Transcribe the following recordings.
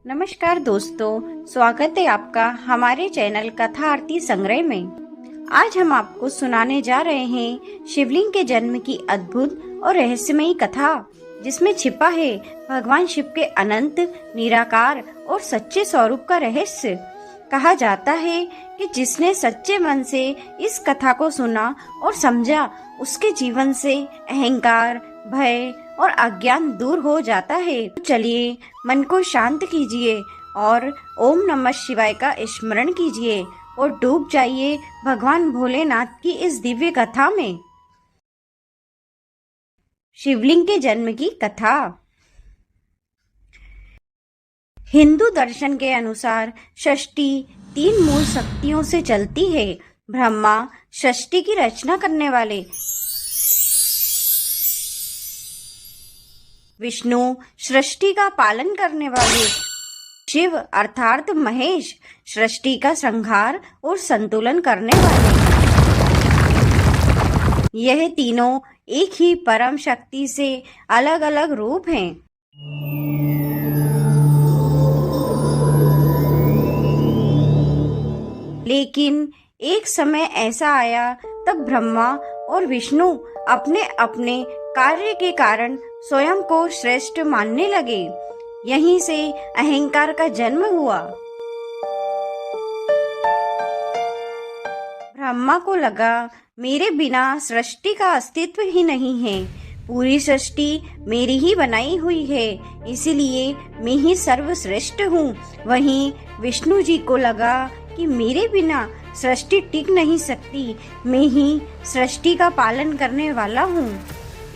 नमस्कार दोस्तों, स्वागत है आपका हमारे चैनल कथा आरती संग्रह में। आज हम आपको सुनाने जा रहे हैं शिवलिंग के जन्म की अद्भुत और रहस्यमयी कथा, जिसमें छिपा है भगवान शिव के अनंत, निराकार और सच्चे स्वरूप का रहस्य। कहा जाता है कि जिसने सच्चे मन से इस कथा को सुना और समझा, उसके जीवन से अहंकार, भय और अज्ञान दूर हो जाता है। तो चलिए मन को शांत कीजिए और ओम नमः शिवाय का स्मरण कीजिए और डूब जाइए भगवान भोलेनाथ की इस दिव्य कथा में। शिवलिंग के जन्म की कथा। हिंदू दर्शन के अनुसार षष्ठी 3 मूल शक्तियों से चलती है। ब्रह्मा सृष्टि की रचना करने वाले, विष्णु सृष्टि का पालन करने वाले, शिव अर्थात महेश सृष्टि का संहार और संतुलन करने वाले। यह तीनों एक ही परम शक्ति से अलग अलग रूप हैं। लेकिन एक समय ऐसा आया तब ब्रह्मा और विष्णु अपने अपने कार्य के कारण स्वयं को श्रेष्ठ मानने लगे। यहीं से अहंकार का जन्म हुआ। ब्रह्मा को लगा, मेरे बिना सृष्टि का अस्तित्व ही नहीं है, पूरी सृष्टि मेरी ही बनाई हुई है, इसीलिए मैं ही सर्वश्रेष्ठ हूँ। वहीं विष्णु जी को लगा कि मेरे बिना सृष्टि टिक नहीं सकती, मैं ही सृष्टि का पालन करने वाला हूँ,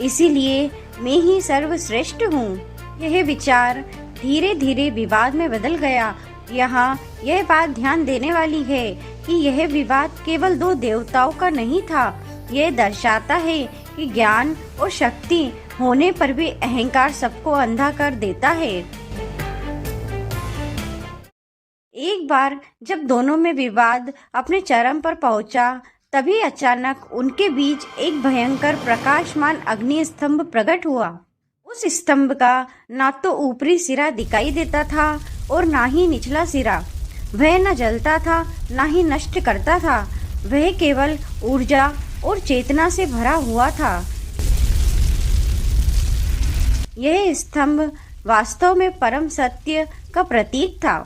इसीलिए मैं ही सर्वश्रेष्ठ हूँ। यह विचार धीरे धीरे विवाद में बदल गया। यहाँ यह बात ध्यान देने वाली है कि यह विवाद केवल 2 देवताओं का नहीं था। यह दर्शाता है कि ज्ञान और शक्ति होने पर भी अहंकार सबको अंधा कर देता है। एक बार जब दोनों में विवाद अपने चरम पर पहुंचा, तभी अचानक उनके बीच एक भयंकर प्रकाशमान अग्नि स्तंभ प्रकट हुआ। उस स्तंभ का ना तो ऊपरी सिरा दिखाई देता था और ना ही निचला सिरा। वह न जलता था ना ही नष्ट करता था। वह केवल ऊर्जा और चेतना से भरा हुआ था। यह स्तंभ वास्तव में परम सत्य का प्रतीक था।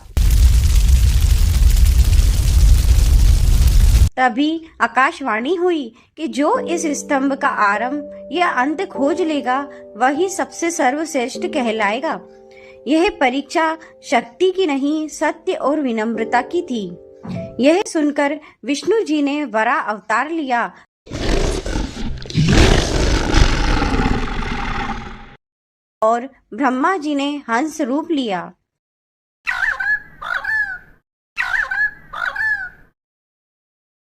तभी आकाशवाणी हुई कि जो इस स्तंभ का आरंभ या अंत खोज लेगा, वही सबसे सर्वश्रेष्ठ कहलाएगा। यह परीक्षा शक्ति की नहीं, सत्य और विनम्रता की थी। यह सुनकर विष्णु जी ने वराह अवतार लिया और ब्रह्मा जी ने हंस रूप लिया।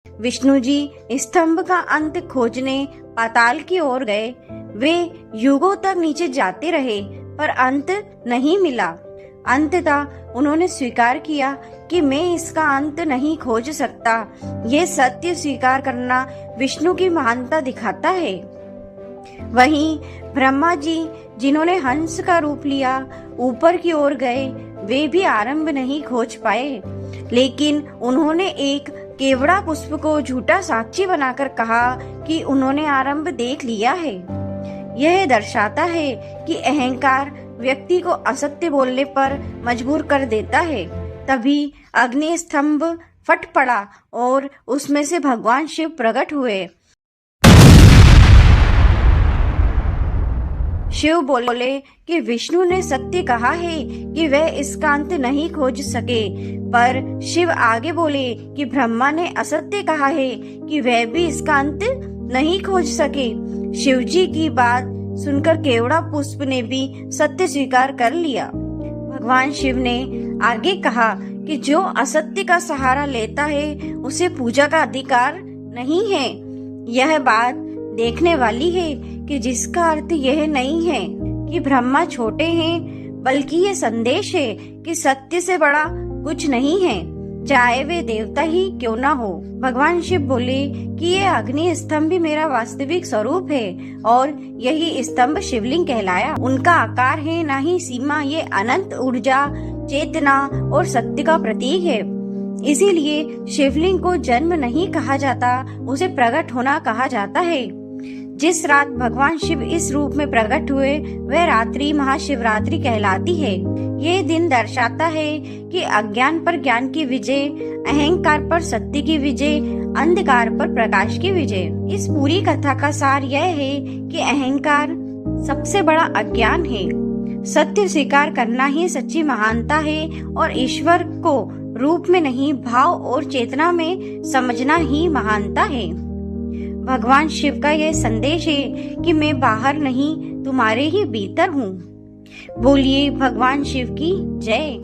विष्णु जी स्तंभ का अंत खोजने पाताल की ओर गए। वे युगों तक नीचे जाते रहे, पर अंत नहीं मिला। अंततः उन्होंने स्वीकार किया कि मैं इसका अंत नहीं खोज सकता। यह सत्य स्वीकार करना विष्णु की महानता दिखाता है। वहीं ब्रह्मा जी, जिन्होंने हंस का रूप लिया, ऊपर की ओर गए। वे भी आरंभ नहीं खोज पाए, लेकिन उन्होंने एक केवड़ा पुष्प को झूठा साक्षी बनाकर कहा कि उन्होंने आरंभ देख लिया है। यह दर्शाता है कि अहंकार व्यक्ति को असत्य बोलने पर मजबूर कर देता है। तभी अग्नि स्तंभ फट पड़ा और उसमें से भगवान शिव प्रकट हुए। शिव बोले कि विष्णु ने सत्य कहा है कि वह इसका अंत नहीं खोज सके, पर शिव आगे बोले कि ब्रह्मा ने असत्य कहा है कि वह भी इसका अंत नहीं खोज सके। शिव जी की बात सुनकर केवड़ा पुष्प ने भी सत्य स्वीकार कर लिया। भगवान शिव ने आगे कहा कि जो असत्य का सहारा लेता है, उसे पूजा का अधिकार नहीं है। यह बात देखने वाली है कि जिसका अर्थ यह नहीं है कि ब्रह्मा छोटे हैं, बल्कि ये संदेश है कि सत्य से बड़ा कुछ नहीं है, चाहे वे देवता ही क्यों ना हो। भगवान शिव बोले कि ये अग्नि स्तंभ भी मेरा वास्तविक स्वरूप है और यही स्तंभ शिवलिंग कहलाया। उनका आकार है ना ही सीमा, ये अनंत ऊर्जा, चेतना और शक्ति का प्रतीक है। इसीलिए शिवलिंग को जन्म नहीं कहा जाता, उसे प्रकट होना कहा जाता है। जिस रात भगवान शिव इस रूप में प्रकट हुए वह रात्रि महाशिवरात्रि कहलाती है। ये दिन दर्शाता है कि अज्ञान पर ज्ञान की विजय, अहंकार पर सत्य की विजय, अंधकार पर प्रकाश की विजय। इस पूरी कथा का सार यह है कि अहंकार सबसे बड़ा अज्ञान है, सत्य स्वीकार करना ही सच्ची महानता है और ईश्वर को रूप में नहीं भाव और चेतना में समझना ही महानता है। भगवान शिव का यह संदेश है कि मैं बाहर नहीं, तुम्हारे ही भीतर हूँ। बोलिए भगवान शिव की जय।